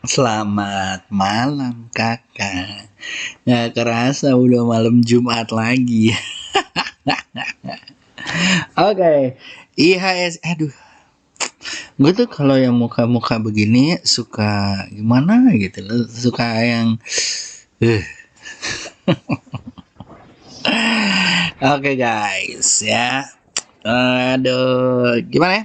Selamat malam kakak. Nggak kerasa udah malam Jumat lagi. Oke, IHS. Aduh, gue tuh kalau yang muka-muka begini suka gimana gitu loh. Suka yang uh. Oke guys ya. Aduh, gimana ya?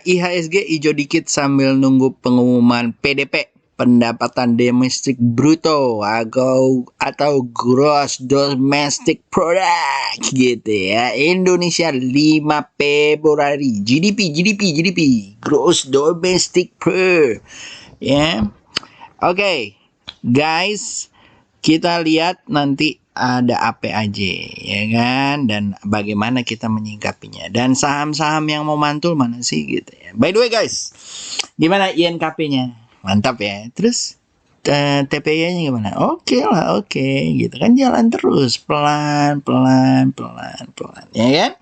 IHSG hijau dikit sambil nunggu pengumuman PDP, pendapatan domestik bruto atau gross domestic product gitu ya. Indonesia 5 Februari. GDP gross domestic product ya. Oke, guys, kita lihat nanti ada apa aja ya kan, dan bagaimana kita menyingkapinya, dan saham-saham yang mau mantul mana sih gitu ya. By the way guys, gimana INKP-nya? Mantap ya. Terus TPY-nya gimana? Oke lah, oke gitu kan, jalan terus pelan ya kan.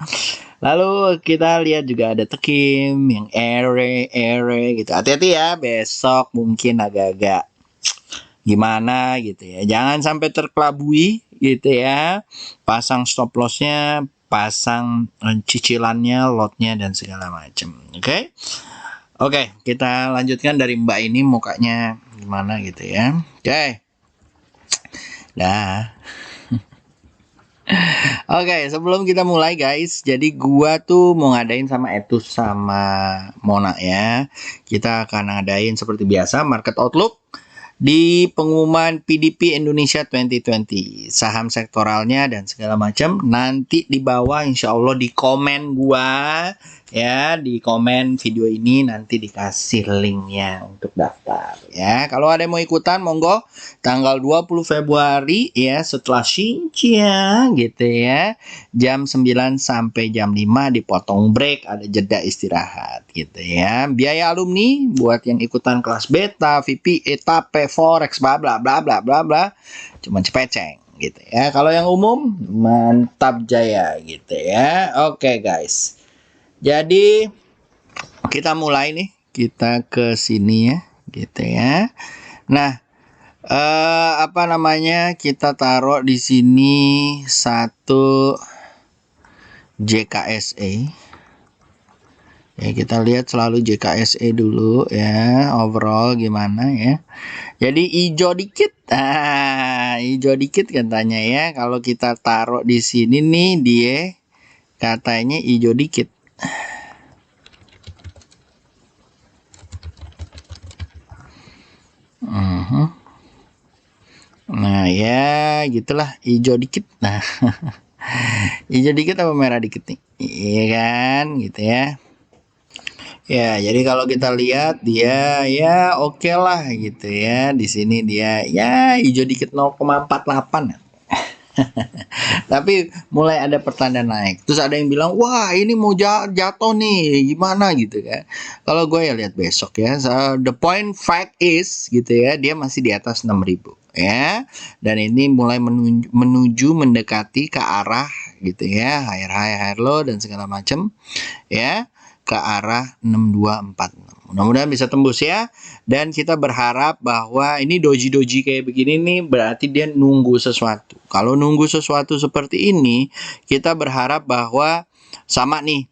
Lalu kita lihat juga ada Tekim yang ere gitu. Hati-hati ya, besok mungkin agak-agak gimana gitu ya. Jangan sampai terkelabui gitu ya. Pasang stop lossnya, pasang cicilannya, lotnya dan segala macam. Oke. Oke, kita lanjutkan dari Mbak ini, mukanya gimana gitu ya. Oke. Dah. Oke, sebelum kita mulai guys, jadi gua tuh mau ngadain sama Etus sama Mona ya. Kita akan ngadain seperti biasa market outlook di pengumuman PDP Indonesia 2020, saham sektoralnya dan segala macam. Nanti di bawah insya Allah di komen gua ya, di komen video ini nanti dikasih linknya untuk daftar ya. Kalau ada yang mau ikutan monggo, tanggal 20 Februari ya, setelah Xinjiang gitu ya, jam 9 sampai jam 5 dipotong break, ada jeda istirahat gitu ya. Biaya alumni buat yang ikutan kelas beta, VP, etape, forex, bla bla bla bla bla bla, cuma cepeceng gitu ya. Kalau yang umum mantap jaya gitu ya. Oke guys, jadi kita mulai nih, kita ke sini ya gitu ya. Nah, apa namanya, kita taruh di sini satu JKSE ya. Kita lihat selalu JKSE dulu ya, overall gimana ya. Jadi hijau dikit, hijau dikit katanya ya. Kalau kita taruh di sini nih, dia katanya hijau dikit. Nah ya gitulah, hijau dikit. Nah hijau dikit apa merah dikit nih, iya kan gitu ya. Ya, jadi kalau kita lihat dia ya oke lah gitu ya. Di sini dia ya hijau dikit 0,48. Tapi mulai ada pertanda naik. Terus ada yang bilang, "Wah, ini mau jatuh nih. Gimana gitu kan?" Kalau gue ya lihat besok ya. So, the point fact is gitu ya, dia masih di atas 6.000 ya. Dan ini mulai menuju mendekati ke arah gitu ya, higher high, higher low dan segala macam ya, ke arah 6246. Mudah-mudahan bisa tembus ya. Dan kita berharap bahwa ini doji-doji kayak begini nih, berarti dia nunggu sesuatu. Kalau nunggu sesuatu seperti ini, kita berharap bahwa sama nih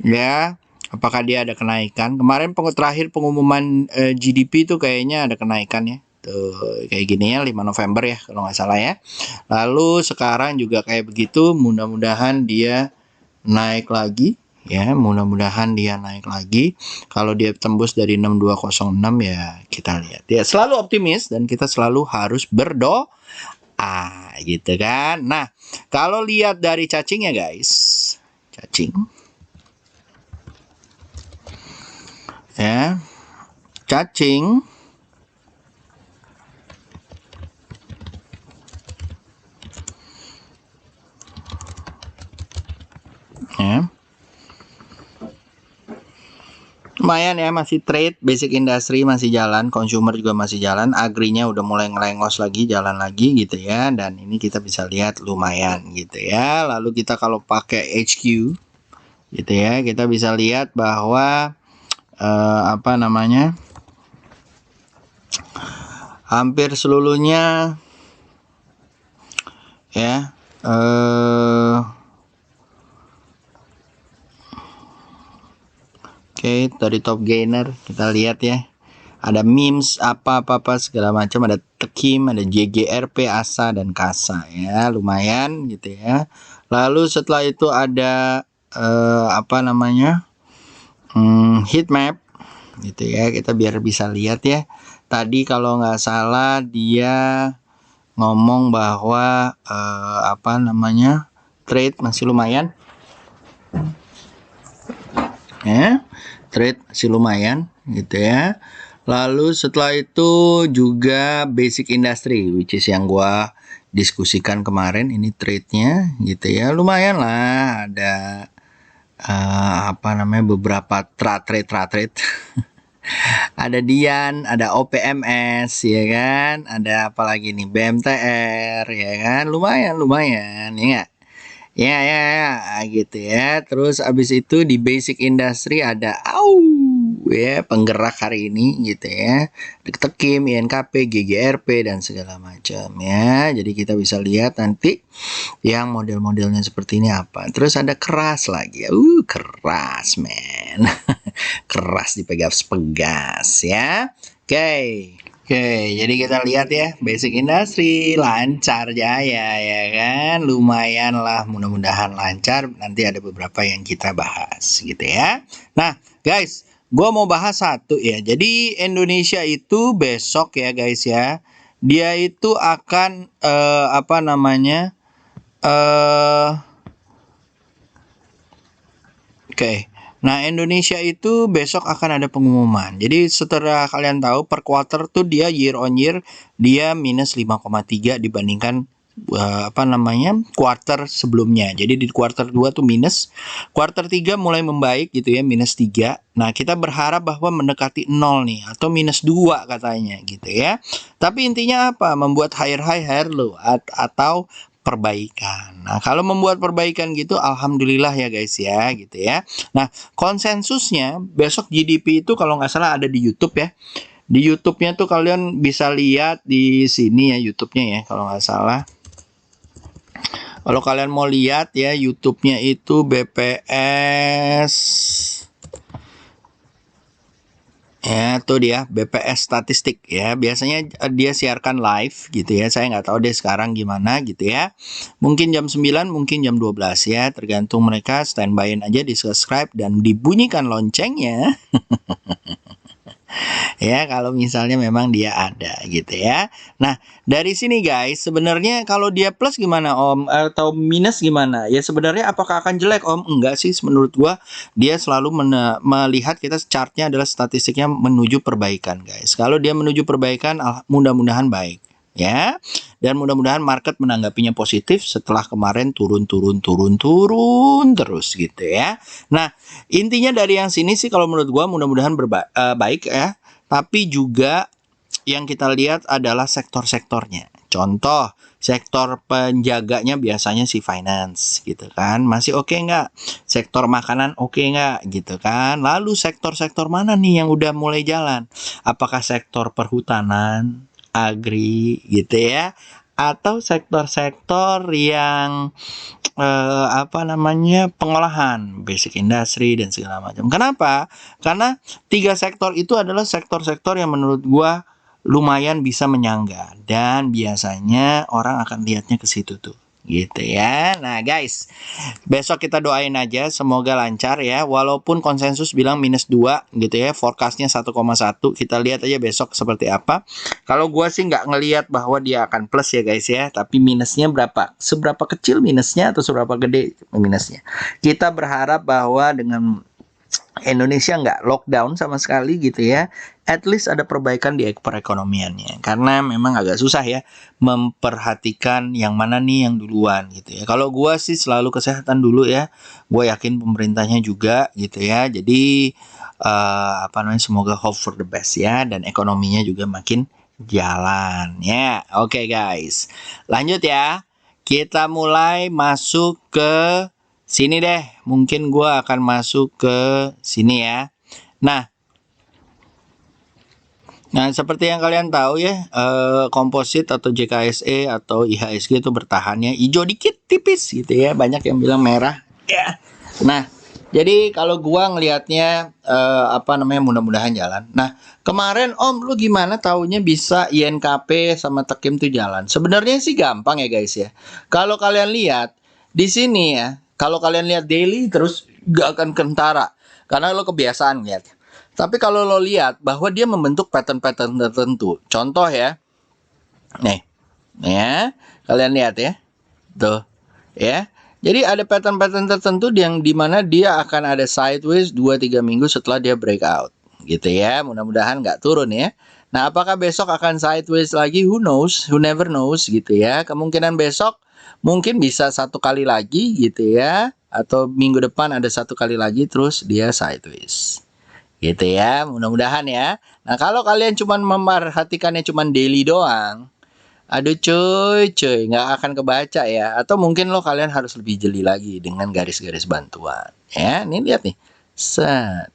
ya, apakah dia ada kenaikan. Kemarin terakhir pengumuman GDP itu kayaknya ada kenaikan ya. Tuh, kayak gini ya, 5 November ya kalau nggak salah ya. Lalu sekarang juga kayak begitu, mudah-mudahan dia naik lagi ya, mudah-mudahan dia naik lagi. Kalau dia tembus dari 6206 ya kita lihat ya, selalu optimis dan kita selalu harus berdoa gitu kan. Nah, kalau lihat dari cacingnya guys, cacing ya, cacing ya, lumayan ya, masih trade, basic industry masih jalan, consumer juga masih jalan, agrinya udah mulai ngelengos lagi, jalan lagi gitu ya. Dan ini kita bisa lihat lumayan gitu ya. Lalu kita kalau pakai HQ gitu ya, kita bisa lihat bahwa apa namanya, hampir seluruhnya ya. Oke, dari top gainer kita lihat ya. Ada memes apa-apa segala macam, ada Tekim, ada JGRP, ASA dan KASA ya, lumayan gitu ya. Lalu setelah itu ada apa namanya? Heat map gitu ya. Kita biar bisa lihat ya. Tadi kalau nggak salah dia ngomong bahwa apa namanya? Trade masih lumayan. Ya, trade masih lumayan gitu ya. Lalu setelah itu juga basic industry, which is yang gua diskusikan kemarin, ini trade-nya gitu ya, lumayan lah, ada apa namanya, beberapa trade ada Dian, ada OPMS ya kan, ada apa lagi nih, BMTR ya kan, lumayan ya nggak? Ya, gitu ya. Terus abis itu di basic industry ada ya, penggerak hari ini gitu ya. Tekim, INKP, GGRP dan segala macam ya. Jadi kita bisa lihat nanti yang model-modelnya seperti ini apa. Terus ada keras lagi. Keras men. Keras dipegang pegas ya. Oke, jadi kita lihat ya, basic industry lancar jaya ya kan, lumayan lah, mudah-mudahan lancar. Nanti ada beberapa yang kita bahas gitu ya. Nah, guys, gue mau bahas satu ya. Jadi Indonesia itu besok ya guys ya, dia itu akan apa namanya? Oke. Nah, Indonesia itu besok akan ada pengumuman. Jadi setelah kalian tahu per quarter tuh dia year on year dia minus 5,3 dibandingkan apa namanya? Quarter sebelumnya. Jadi di quarter 2 tuh minus, quarter 3 mulai membaik gitu ya, minus 3. Nah, kita berharap bahwa mendekati 0 nih atau minus 2 katanya gitu ya. Tapi intinya apa? Membuat higher high, higher low atau perbaikan. Nah, kalau membuat perbaikan gitu, alhamdulillah ya guys ya, gitu ya. Nah, konsensusnya besok GDP itu kalau nggak salah ada di YouTube ya. Di YouTube-nya tuh kalian bisa lihat di sini ya YouTube-nya ya, kalau nggak salah. Kalau kalian mau lihat ya YouTube-nya itu BPS. Ya, tuh dia BPS statistik ya. Biasanya dia siarkan live gitu ya. Saya nggak tahu deh sekarang gimana gitu ya. Mungkin jam 9, mungkin jam 12 ya. Tergantung mereka, standby-in aja, di subscribe dan dibunyikan loncengnya. Ya, kalau misalnya memang dia ada gitu ya. Nah, dari sini guys, sebenarnya kalau dia plus gimana Om, atau minus gimana? Ya sebenarnya apakah akan jelek Om? Enggak sih, menurut gua dia selalu melihat kita chartnya adalah statistiknya menuju perbaikan guys. Kalau dia menuju perbaikan, mudah-mudahan baik ya, dan mudah-mudahan market menanggapinya positif setelah kemarin turun terus gitu ya. Nah, intinya dari yang sini sih kalau menurut gua mudah-mudahan baik ya. Tapi juga yang kita lihat adalah sektor-sektornya. Contoh, sektor penjaganya biasanya si finance gitu kan. Masih oke nggak? Sektor makanan oke nggak gitu kan. Lalu sektor-sektor mana nih yang udah mulai jalan? Apakah sektor perhutanan, agri gitu ya? Atau sektor-sektor yang apa namanya, pengolahan, basic industry dan segala macam. Kenapa? Karena 3 sektor itu adalah sektor-sektor yang menurut gua lumayan bisa menyangga dan biasanya orang akan lihatnya ke situ tuh. Gitu ya. Nah guys, besok kita doain aja semoga lancar ya. Walaupun konsensus bilang minus 2 gitu ya, forecastnya 1,1. Kita lihat aja besok seperti apa. Kalau gua sih nggak ngelihat bahwa dia akan plus ya guys ya, tapi minusnya berapa? Seberapa kecil minusnya atau seberapa gede minusnya? Kita berharap bahwa dengan Indonesia nggak lockdown sama sekali gitu ya, at least ada perbaikan di perekonomiannya. Karena memang agak susah ya memperhatikan yang mana nih yang duluan gitu ya. Kalau gua sih selalu kesehatan dulu ya. Gue yakin pemerintahnya juga gitu ya. Jadi apa namanya, semoga hope for the best ya, dan ekonominya juga makin jalan ya. Oke guys, lanjut ya. Kita mulai masuk ke sini deh, mungkin gue akan masuk ke sini ya. Nah, Nah, seperti yang kalian tahu ya, komposit atau JKSE atau IHSG itu bertahannya hijau dikit tipis gitu ya. Banyak yang bilang merah. Ya. Nah, jadi kalau gua ngelihatnya apa namanya, mudah-mudahan jalan. Nah, kemarin Om lu gimana taunya bisa INKP sama Tekim tuh jalan? Sebenarnya sih gampang ya guys ya. Kalau kalian lihat di sini ya, kalau kalian lihat daily terus gak akan kentara karena lo kebiasaan lihat. Tapi kalau lo lihat bahwa dia membentuk pattern-pattern tertentu. Contoh ya. Nih. Nih ya. Kalian lihat ya. Tuh. Ya. Jadi ada pattern-pattern tertentu yang dimana dia akan ada sideways 2-3 minggu setelah dia breakout. Gitu ya. Mudah-mudahan nggak turun ya. Nah, apakah besok akan sideways lagi? Who knows? Who never knows gitu ya. Kemungkinan besok mungkin bisa satu kali lagi gitu ya. Atau minggu depan ada satu kali lagi terus dia sideways. Gitu ya, mudah-mudahan ya. Nah, kalau kalian cuma memperhatikannya cuma daily doang, aduh cuy, nggak akan kebaca ya. Atau mungkin lo kalian harus lebih jeli lagi dengan garis-garis bantuan. Ya, ini lihat nih. Set,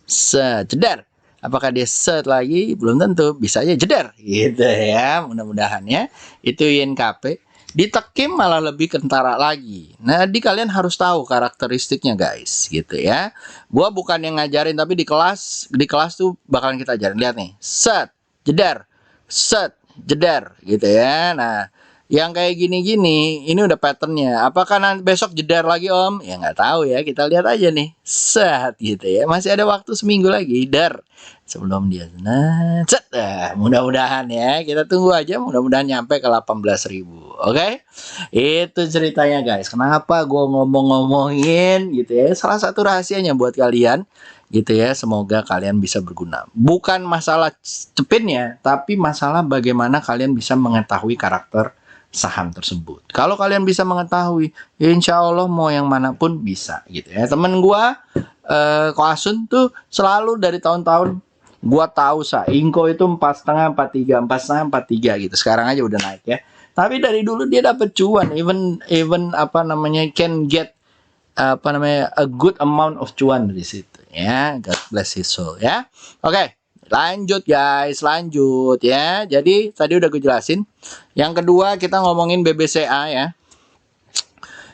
set, jedar. Apakah dia set lagi? Belum tentu. Bisa aja jedar. Gitu ya, mudah-mudahan ya. Itu INKP. Di Tekim malah lebih kentara lagi. Nah, kalian harus tahu karakteristiknya guys, gitu ya. Gua bukan yang ngajarin tapi di kelas tuh bakalan kita ajarin. Lihat nih, set, jedar, gitu ya. Nah, yang kayak gini-gini, ini udah patternnya. Apakah nanti besok jedar lagi Om? Ya nggak tahu ya, kita lihat aja nih. Set, gitu ya. Masih ada waktu seminggu lagi, dar. Sebelum dia, nah, set. Nah, mudah-mudahan ya, kita tunggu aja. Mudah-mudahan nyampe ke 18.000. Oke? Itu ceritanya guys. Kenapa gue ngomong-ngomongin gitu ya. Salah satu rahasianya buat kalian gitu ya. Semoga kalian bisa berguna. Bukan masalah cepinnya, tapi masalah bagaimana kalian bisa mengetahui karakter saham tersebut. Kalau kalian bisa mengetahui, ya insya Allah mau yang manapun bisa gitu ya. Temen gue Koasun tuh selalu dari tahun-tahun gua tahu Inko itu 4,5, 4,3, 4,5, 4,3 gitu. Sekarang aja udah naik ya. Tapi dari dulu dia dapat cuan, even apa namanya, can get apa namanya, a good amount of cuan dari situ ya. God bless his soul ya. Oke, lanjut guys, lanjut ya. Jadi tadi udah gue jelasin. Yang kedua kita ngomongin BBCA ya,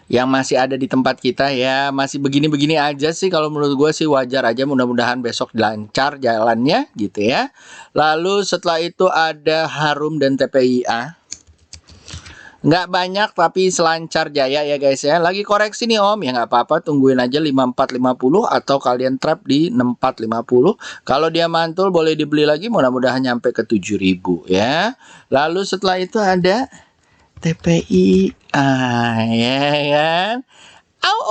yang masih ada di tempat kita ya. Masih begini-begini aja sih, kalau menurut gue sih wajar aja. Mudah-mudahan besok lancar jalannya gitu ya. Lalu setelah itu ada Harum dan TPIA. Nggak banyak tapi selancar jaya ya guys ya. Lagi koreksi nih Om, ya nggak apa-apa, tungguin aja 5450 atau kalian trap di 6450. Kalau dia mantul boleh dibeli lagi, mudah-mudahan nyampe ke 7000 ya. Lalu setelah itu ada TPIA ya kan. Au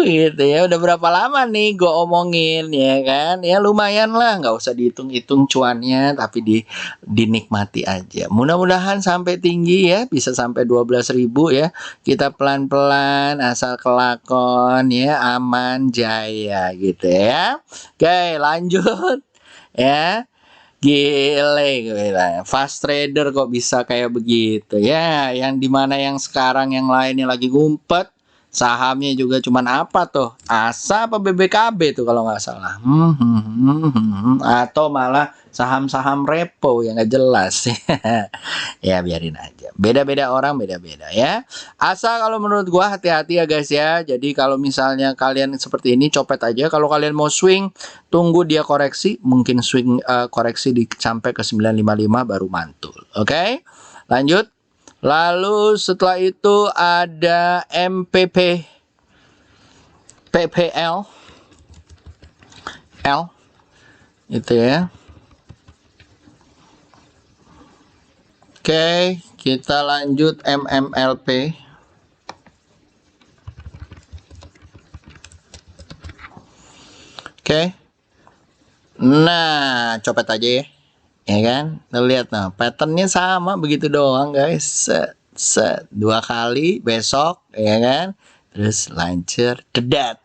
gitu ya. Udah berapa lama nih gue omongin ya kan. Ya lumayan lah, nggak usah dihitung-hitung cuannya, tapi dinikmati aja. Mudah-mudahan sampai tinggi ya, bisa sampai 12.000 ya. Kita pelan-pelan asal kelakon ya, aman jaya gitu ya. Oke, lanjut ya. Gile gue bilang. Fast trader kok bisa kayak begitu ya. Yang dimana yang sekarang yang lainnya lagi ngumpet. Sahamnya juga cuman apa tuh? ASA apa BBKB tuh kalau nggak salah. Atau malah saham-saham repo yang nggak jelas. Ya biarin aja. Beda-beda orang beda-beda ya. Asal kalau menurut gua hati-hati ya guys ya. Jadi kalau misalnya kalian seperti ini, copet aja. Kalau kalian mau swing, tunggu dia koreksi. Mungkin swing koreksi sampai ke 955 baru mantul. Oke? Lanjut. Lalu setelah itu ada MPP PPL L itu ya. Oke, kita lanjut MMLP. Oke. Nah, copet aja ya. Ya kan? Lihat nah, patternnya sama begitu doang guys. Set, 2 kali besok ya kan. Terus lancar, dedat.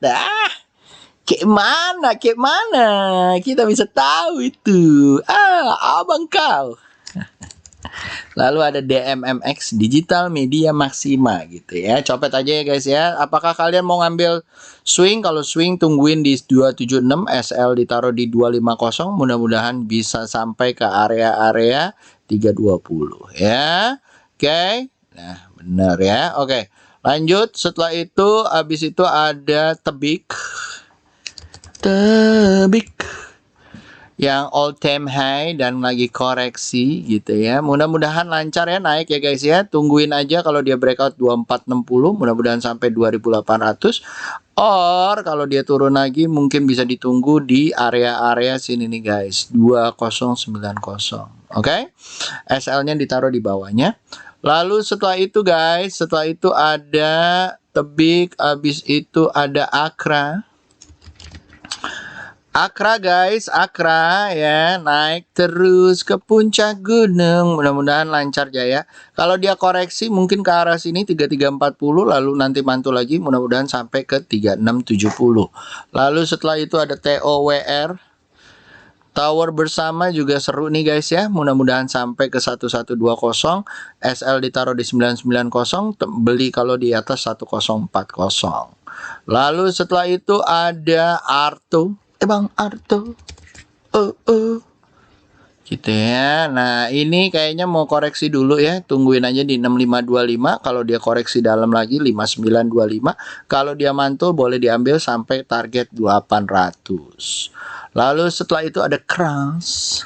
Kayak mana kita bisa tahu itu? Abang kau. Lalu ada DMMX, Digital Media Maxima gitu ya. Copet aja ya guys ya. Apakah kalian mau ngambil swing? Kalau swing tungguin di 276, SL ditaruh di 250. Mudah-mudahan bisa sampai ke area-area 320 ya. Oke. Nah, benar ya. Oke. Lanjut, setelah itu habis itu ada tebik yang all time high dan lagi koreksi gitu ya. Mudah-mudahan lancar ya naik ya guys ya. Tungguin aja kalau dia breakout 2460, mudah-mudahan sampai 2800. Or kalau dia turun lagi mungkin bisa ditunggu di area-area sini nih guys, 2090. Oke. SL-nya ditaruh di bawahnya. Lalu setelah itu guys, setelah itu ada tebik, habis itu ada Akra. Akra guys, Akra ya, naik terus ke puncak gunung. Mudah-mudahan lancar Jaya. Kalau dia koreksi mungkin ke arah sini 3340, lalu nanti mantul lagi, mudah-mudahan sampai ke 3670. Lalu setelah itu ada TOWR. Tower bersama juga seru nih guys ya. Mudah-mudahan sampai ke 1120. SL ditaruh di 990, beli kalau di atas 1040. Lalu setelah itu ada Arto. Bang Arto, gitu ya. Nah ini kayaknya mau koreksi dulu ya, tungguin aja di 6525. Kalau dia koreksi dalam lagi 5925. Kalau dia mantul boleh diambil sampai target 800. Lalu setelah itu ada Crans,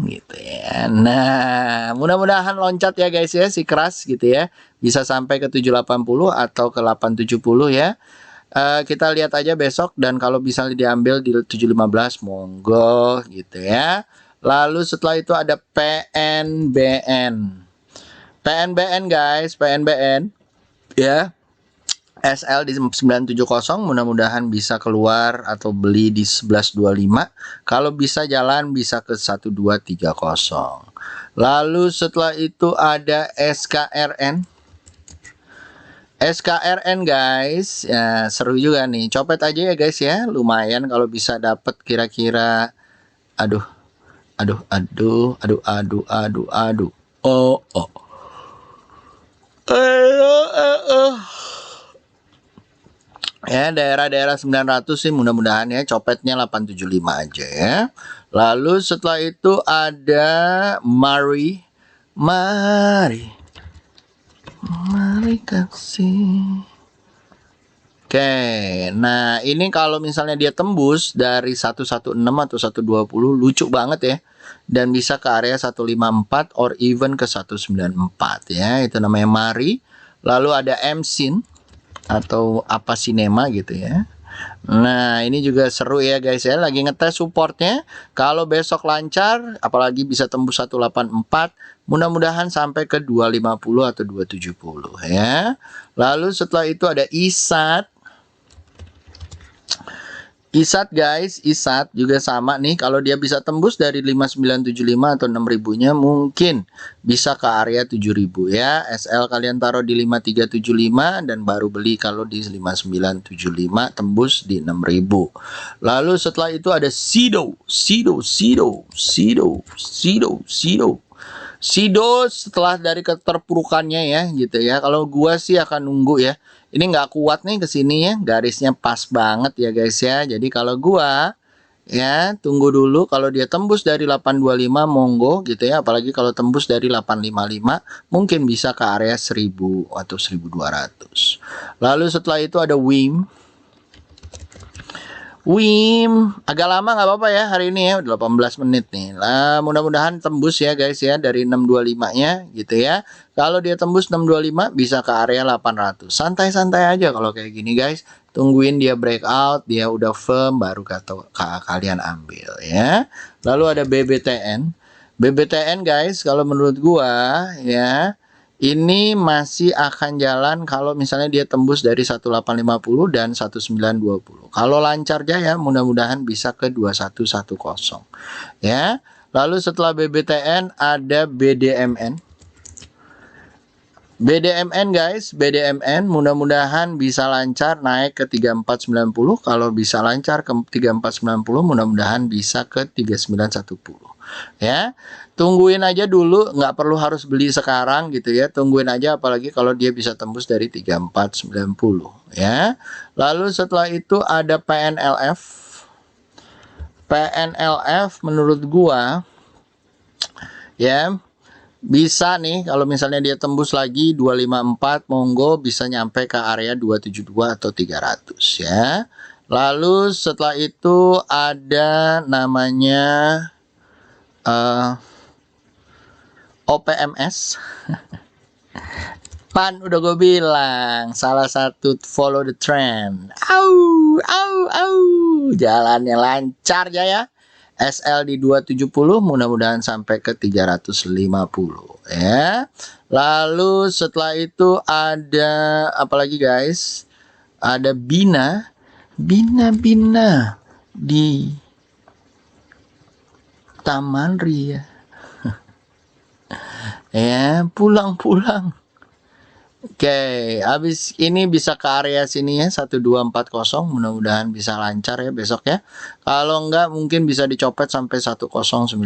gitu ya. Nah mudah-mudahan loncat ya guys ya, si Kras gitu ya, bisa sampai ke 780 atau ke 870 ya. Kita lihat aja besok, dan kalau bisa diambil di 715 monggo gitu ya. Lalu setelah itu ada PNBN. PNBN guys, PNBN ya. SL di 970, mudah-mudahan bisa keluar atau beli di 1125. Kalau bisa jalan bisa ke 1230. Lalu setelah itu ada SKRN. SKRN guys, ya seru juga nih. Copet aja ya guys ya, lumayan kalau bisa dapat kira-kira. Aduh. Oh. Ya, daerah-daerah 900 sih mudah-mudahan ya, copetnya 875 aja ya. Lalu setelah itu ada Mari kasih. Oke, nah ini kalau misalnya dia tembus dari 116 atau 120, lucu banget ya. Dan bisa ke area 154 or even ke 194 ya. Itu namanya Mari. Lalu ada MSIN atau apa sinema gitu ya. Nah ini juga seru ya guys ya, lagi ngetes supportnya. Kalau besok lancar, apalagi bisa tembus 184, mudah-mudahan sampai ke 250 atau 270 ya. Lalu setelah itu ada ISAT. ISAT guys, ISAT juga sama nih, kalau dia bisa tembus dari 5975 atau 6000-nya mungkin bisa ke area 7000 ya. SL kalian taruh di 5375 dan baru beli kalau di 5975, tembus di 6000. Lalu setelah itu ada Sido setelah dari keterpurukannya ya gitu ya. Kalau gua sih akan nunggu ya. Ini nggak kuat nih kesini ya, garisnya pas banget ya guys ya. Jadi kalau gua ya tunggu dulu, kalau dia tembus dari 825 monggo gitu ya. Apalagi kalau tembus dari 855 mungkin bisa ke area 1000 atau 1200. Lalu setelah itu ada WIM, agak lama nggak apa-apa ya hari ini ya, udah 18 menit nih. Lah mudah-mudahan tembus ya guys ya dari 625-nya gitu ya. Kalau dia tembus 625 bisa ke area 800. Santai-santai aja kalau kayak gini guys. Tungguin dia breakout, dia udah firm baru kalian ambil ya. Lalu ada BBTN. BBTN guys, kalau menurut gua ya, ini masih akan jalan kalau misalnya dia tembus dari 1850 dan 1920. Kalau lancar Jaya mudah-mudahan bisa ke 2110 ya. Lalu setelah BBTN ada BDMN. BDMN guys, BDMN mudah-mudahan bisa lancar naik ke 3490. Kalau bisa lancar ke 3490 mudah-mudahan bisa ke 3910. ya. Tungguin aja dulu, nggak perlu harus beli sekarang gitu ya. Tungguin aja, apalagi kalau dia bisa tembus dari 3490 ya. Lalu setelah itu ada PNLF. PNLF menurut gua ya bisa nih, kalau misalnya dia tembus lagi 254, monggo bisa nyampe ke area 272 atau 300 ya. Lalu setelah itu ada namanya OPMS. Pan udah gue bilang, salah satu follow the trend. Au, au, au. Jalannya lancar ya. SL di 270, mudah-mudahan sampai ke 350 ya. Lalu setelah itu ada apa lagi guys? Ada Bina di Taman Ria. Ya, pulang. Oke, habis ini bisa ke area sini ya, 1240, mudah-mudahan bisa lancar ya besok ya. Kalau enggak mungkin bisa dicopet sampai 1090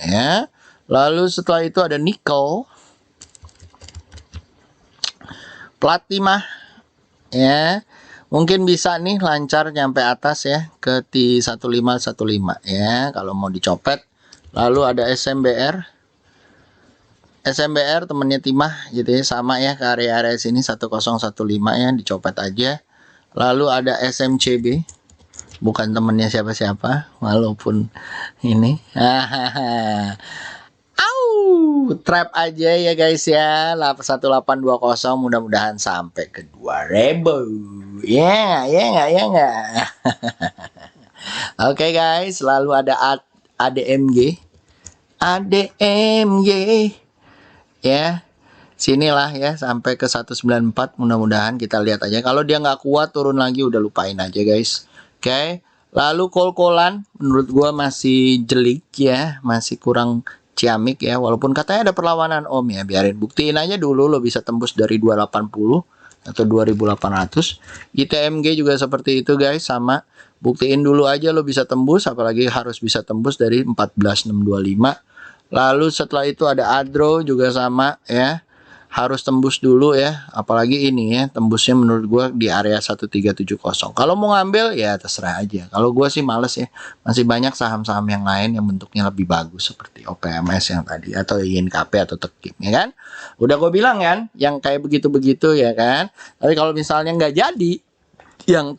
ya. Lalu setelah itu ada nikel, plat 5 ya. Mungkin bisa nih lancar nyampe atas ya ke T1515 ya kalau mau dicopet. Lalu ada SMBR temennya Timah gitu ya, sama ya ke area-area sini 1015 ya, dicopet aja. Lalu ada SMCB, bukan temennya siapa-siapa walaupun ini. Au, trap aja ya guys ya, 1820, mudah-mudahan sampai ke 2000 ya, ya nggak. Oke guys, lalu ada ADMG ya, sinilah ya sampai ke 194, mudah-mudahan kita lihat aja. Kalau dia nggak kuat turun lagi udah lupain aja guys. Oke, lalu kol-kolan menurut gua masih jelik ya, masih kurang ciamik ya, walaupun katanya ada perlawanan om ya, biarin, buktiin aja dulu lo bisa tembus dari 280 atau 2800. ITMG juga seperti itu guys, sama, buktiin dulu aja lo bisa tembus, apalagi harus bisa tembus dari 14625. Lalu setelah itu ada Adro juga sama ya, harus tembus dulu ya, apalagi ini ya, tembusnya menurut gua di area 1370. Kalau mau ngambil ya terserah aja, kalau gua sih males ya, masih banyak saham-saham yang lain yang bentuknya lebih bagus seperti OPMS yang tadi, atau INKP atau Tekip ya kan. Udah gue bilang kan yang kayak begitu-begitu ya kan. Tapi kalau misalnya nggak jadi yang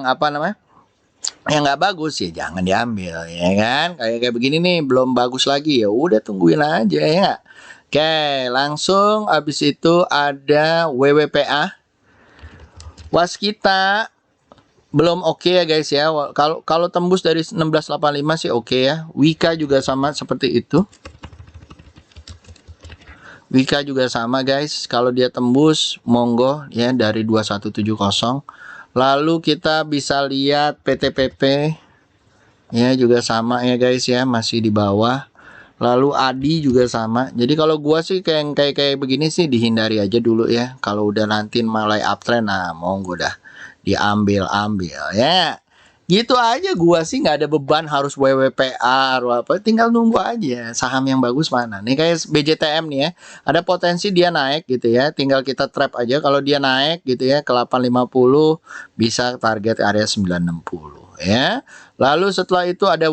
apa namanya, yang nggak bagus ya jangan diambil ya kan. Kayak begini nih belum bagus lagi, ya udah tungguin aja ya. Oke, langsung abis itu ada WWPA. Waskita belum oke ya guys ya. Kalau tembus dari 1685 sih oke ya. Wika juga sama seperti itu. Wika juga sama guys. Kalau dia tembus monggo ya dari 2170. Lalu kita bisa lihat PTPP ya juga sama ya guys ya, masih di bawah. Lalu Adi juga sama. Jadi kalau gua sih kayak begini sih dihindari aja dulu ya. Kalau udah nanti mulai uptrend, nah monggo dah diambil ya. Gitu aja, gua sih nggak ada beban harus WWPA atau apa, tinggal nunggu aja saham yang bagus mana. Nih kayak BJTM nih ya, ada potensi dia naik gitu ya, tinggal kita trap aja. Kalau dia naik gitu ya ke 850, bisa target area 960 ya. Lalu setelah itu ada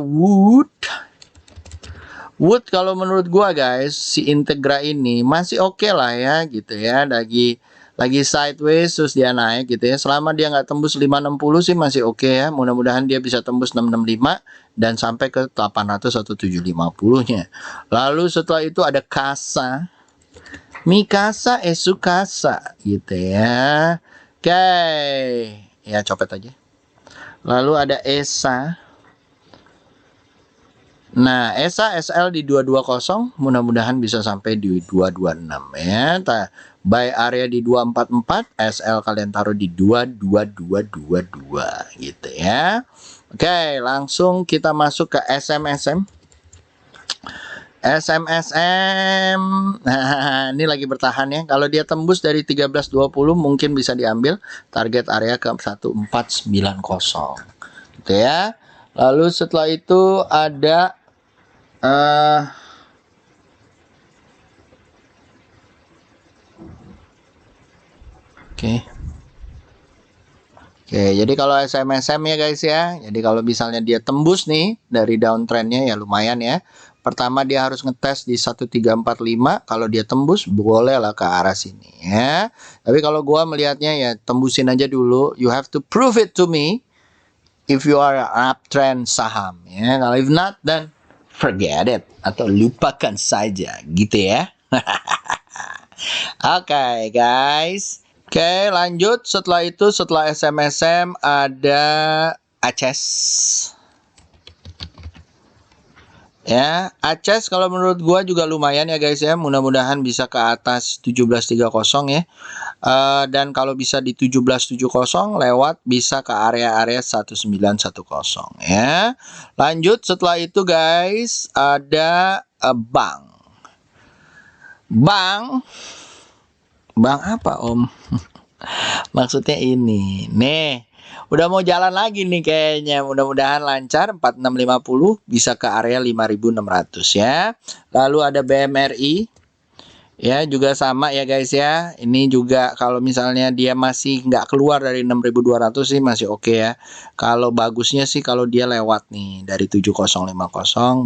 Wood kalau menurut gua guys, si Integra ini masih oke lah ya gitu ya, lagi sideways terus dia naik gitu ya. Selama dia nggak tembus 560 sih masih oke ya. Mudah-mudahan dia bisa tembus 665 dan sampai ke 800 atau 750-nya. Lalu setelah itu ada Mikasa Esukasa gitu ya. Oke, ya copet aja. Lalu ada ESA. Nah, ESA SL di 220, mudah-mudahan bisa sampai di 226 ya. Buy area di 244, SL kalian taruh di 22222 gitu ya. Oke, langsung kita masuk ke SMSM. Nah, ini lagi bertahan ya. Kalau dia tembus dari 1320 mungkin bisa diambil, target area ke 1490 gitu ya. Lalu setelah itu ada Eh, Oke. Oke, jadi kalau SMSM ya guys ya. Jadi kalau misalnya dia tembus nih dari downtrendnya ya lumayan ya. Pertama dia harus ngetes di 1345. Kalau dia tembus bolehlah ke arah sini ya. Tapi kalau gua melihatnya ya tembusin aja dulu. You have to prove it to me if you are an uptrend saham ya. Kalau if not then forget it atau lupakan saja gitu ya. Oke guys. Oke, lanjut. Setelah itu, setelah SMSM ada ACES. Ya, ACES kalau menurut gua juga lumayan ya guys ya. Mudah-mudahan bisa ke atas 1730 ya. Dan kalau bisa di 1770 lewat bisa ke area-area 1910 ya. Lanjut setelah itu guys ada bank. Bank apa Om? Maksudnya ini. Nih, udah mau jalan lagi nih kayaknya. Mudah-mudahan lancar 4650 bisa ke area 5600 ya. Lalu ada BMRI. Ya, juga sama ya guys ya. Ini juga kalau misalnya dia masih nggak keluar dari 6200 sih masih oke ya. Kalau bagusnya sih kalau dia lewat nih dari 7050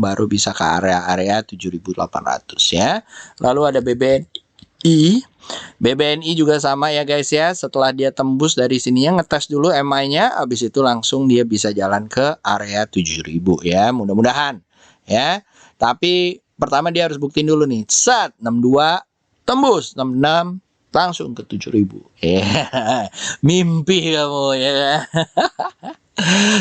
baru bisa ke area-area 7800 ya. Lalu ada BBNI. BBNI juga sama ya guys ya. Setelah dia tembus dari sininya ngetes dulu MI-nya, habis itu langsung dia bisa jalan ke area 7000 ya. Mudah-mudahan ya. Tapi pertama dia harus buktiin dulu nih. Set 62 tembus 66 langsung ke 7000. Ya. Mimpi kamu ya.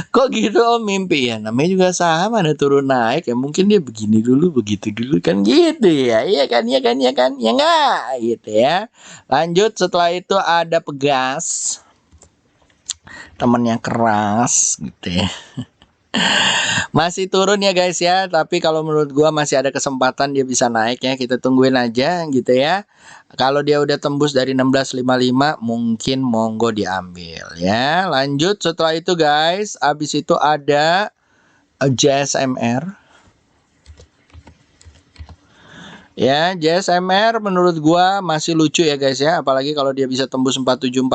Kok gitu Om mimpi ya? Namanya juga sama ada turun naik ya. Mungkin dia begini dulu, begitu dulu kan gitu ya. Iya kan, iya kan, iya kan. Ya enggak gitu ya. Lanjut setelah itu ada Pegas. Temennya keras gitu ya. Masih turun ya guys ya, tapi kalau menurut gua masih ada kesempatan dia bisa naik ya. Kita tungguin aja gitu ya. Kalau dia udah tembus dari 1655 mungkin monggo diambil ya. Lanjut setelah itu guys, habis itu ada JSMR. Ya, JSMR menurut gua masih lucu ya guys ya, apalagi kalau dia bisa tembus 4740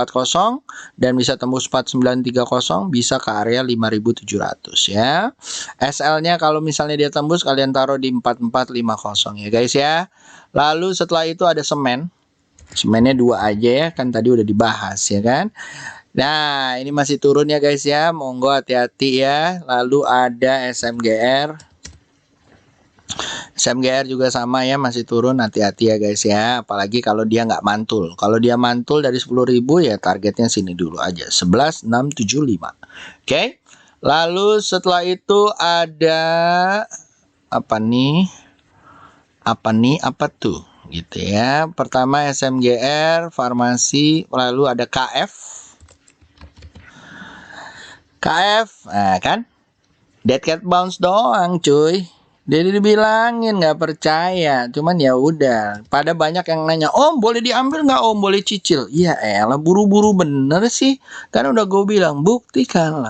dan bisa tembus 4930 bisa ke area 5700 ya. SL-nya kalau misalnya dia tembus kalian taruh di 4450 ya guys ya. Lalu setelah itu ada semen. Semennya 2 aja ya, kan tadi udah dibahas ya kan. Nah, ini masih turun ya guys ya, monggo hati-hati ya. Lalu ada SMGR. SMGR juga sama ya, masih turun, hati-hati ya guys ya. Apalagi kalau dia nggak mantul. Kalau dia mantul dari 10.000 ya targetnya sini dulu aja, 11.675. Oke. Lalu setelah itu ada apa nih? Apa tuh? Gitu ya. Pertama SMGR, farmasi, lalu ada KF. Nah kan? Dead cat bounce doang cuy. Jadi dibilangin nggak percaya, cuman ya udah. Pada banyak yang nanya, Om boleh diambil nggak Om, boleh cicil? Iya elah buru-buru bener sih. Kan udah gue bilang buktikan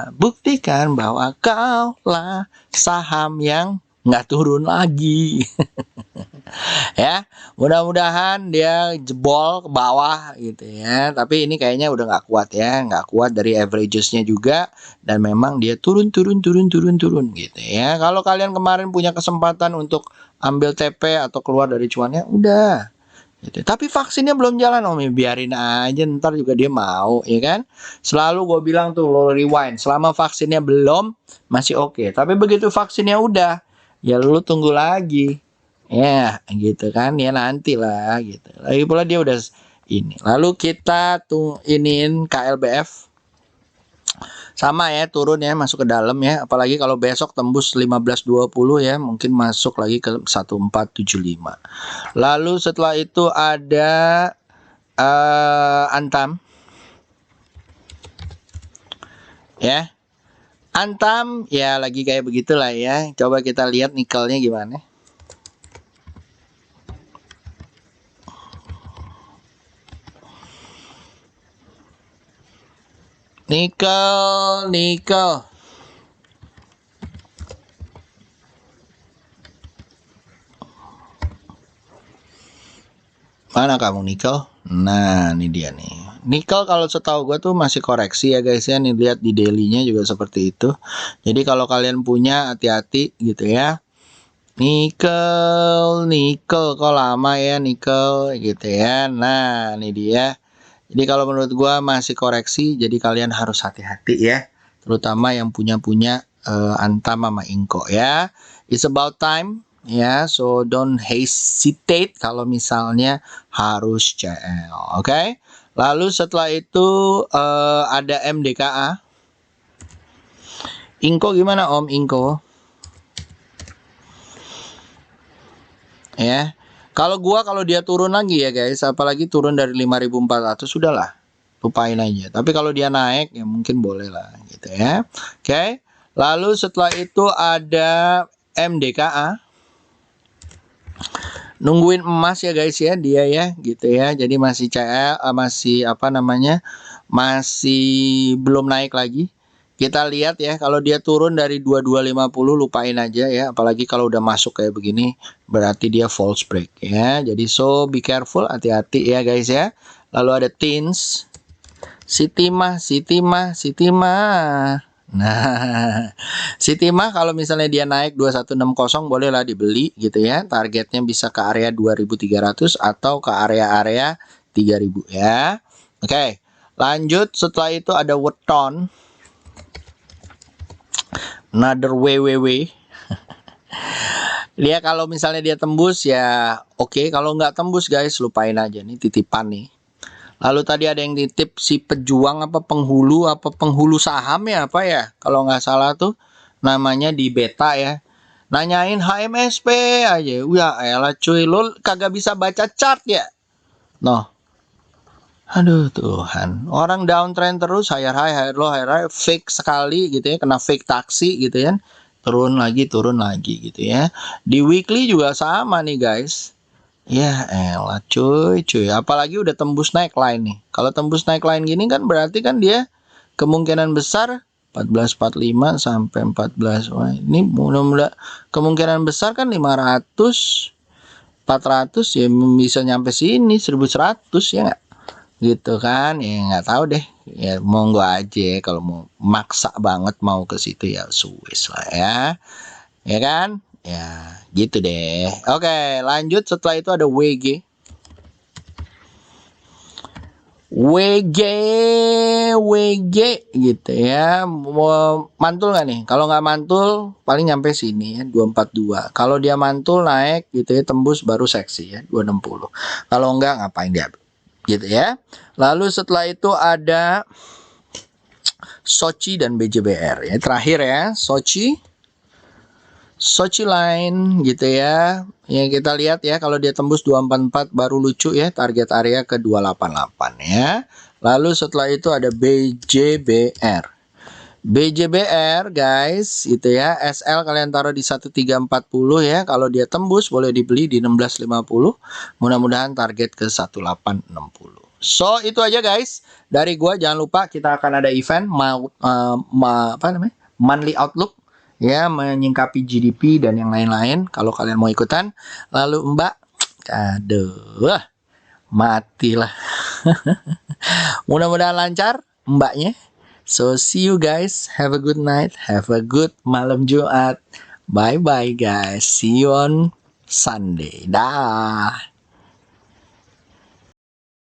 bahwa kau lah saham yang nggak turun lagi. Ya, mudah-mudahan dia jebol ke bawah gitu ya. Tapi ini kayaknya udah nggak kuat ya, nggak kuat dari averagesnya juga. Dan memang dia turun gitu ya. Kalau kalian kemarin punya kesempatan untuk ambil TP atau keluar dari cuannya, udah. Gitu. Tapi vaksinnya belum jalan Om, ya biarin aja, ntar juga dia mau, ya kan? Selalu gue bilang tuh lo rewind, selama vaksinnya belum masih oke. Tapi begitu vaksinnya udah, ya lu tunggu lagi. Ya, gitu kan? Ya nanti lah gitu. Lagi pula dia udah ini. Lalu kita tuh iniin KLBF. Sama ya, turun ya, masuk ke dalam ya. Apalagi kalau besok tembus 1520 ya, mungkin masuk lagi ke 1475. Lalu setelah itu ada Antam. Ya. Antam ya lagi kayak begitulah ya. Coba kita lihat nikelnya gimana. Nikel. Mana kamu nikel? Nah, ini dia nih. Nikel kalau setahu gue tuh masih koreksi ya guys ya. Nih lihat di daily-nya juga seperti itu. Jadi kalau kalian punya hati-hati gitu ya. Nikel kok lama ya nikel gitu ya. Nah, ini dia. Jadi kalau menurut gue masih koreksi. Jadi kalian harus hati-hati ya. Terutama yang punya Antam sama Inco ya. It's about time. Ya, so don't hesitate kalau misalnya harus CL, oke? Lalu setelah itu ada MDKA. Inco gimana Om Inco? Ya, kalau dia turun lagi ya guys, apalagi turun dari 5.400 sudahlah, lupain aja. Tapi kalau dia naik ya mungkin boleh lah gitu ya. Oke. Lalu setelah itu ada MDKA. Nungguin emas ya guys ya dia ya gitu ya. Jadi masih CL masih apa namanya? Masih belum naik lagi. Kita lihat ya kalau dia turun dari 2250 lupain aja ya. Apalagi kalau udah masuk kayak begini berarti dia false break ya. Jadi so be careful, hati-hati ya guys ya. Lalu ada Teens. Sitimah. Nah, Sitimah kalau misalnya dia naik 2160 bolehlah dibeli gitu ya. Targetnya bisa ke area 2300 atau ke area-area 3000 ya. Oke, lanjut setelah itu ada Weton. Another WWW. Dia kalau misalnya dia tembus ya oke. Kalau nggak tembus guys lupain aja nih, titipan nih. Lalu tadi ada yang titip si pejuang penghulu saham ya apa ya kalau nggak salah tuh namanya di beta ya, nanyain HMSP aja. Ya elah cuy, lo kagak bisa baca chart ya. Noh, aduh Tuhan, orang downtrend terus, higher high fake sekali gitu ya, kena fake taksi gitu ya, turun lagi gitu ya. Di weekly juga sama nih guys. Ya elah cuy, apalagi udah tembus naik line nih. Kalau tembus naik line gini kan berarti kan dia kemungkinan besar 1445 sampai 14. Wah, ini mudah-mudahan kemungkinan besar kan 500 400 ya bisa nyampe sini 1100 ya nggak? Gitu kan. Ya nggak tahu deh. Ya monggo aja kalau mau maksa banget mau ke situ ya Swiss lah ya. Ya kan? Ya, gitu deh. Oke, lanjut setelah itu ada WG. WG gitu ya. Mau mantul nggak nih? Kalau nggak mantul paling nyampe sini ya 242. Kalau dia mantul naik gitu ya tembus baru seksi ya 260. Kalau nggak ngapain dia gitu ya. Lalu setelah itu ada Sochi dan BJBR ya. Terakhir ya, Sochi line gitu ya. Yang kita lihat ya kalau dia tembus 244 baru lucu ya, target area ke 288 ya. Lalu setelah itu ada BJBR. BJBR guys gitu ya. SL kalian taruh di 1340 ya. Kalau dia tembus boleh dibeli di 1650. Mudah-mudahan target ke 1860. So itu aja guys dari gua. Jangan lupa kita akan ada event monthly outlook ya, menyingkapi GDP dan yang lain-lain kalau kalian mau ikutan. Lalu Mbak, aduh, matilah. Mudah-mudahan lancar Mbaknya. So see you guys, have a good night, have a good malam Jumat. Bye bye guys, see you on Sunday. Dah.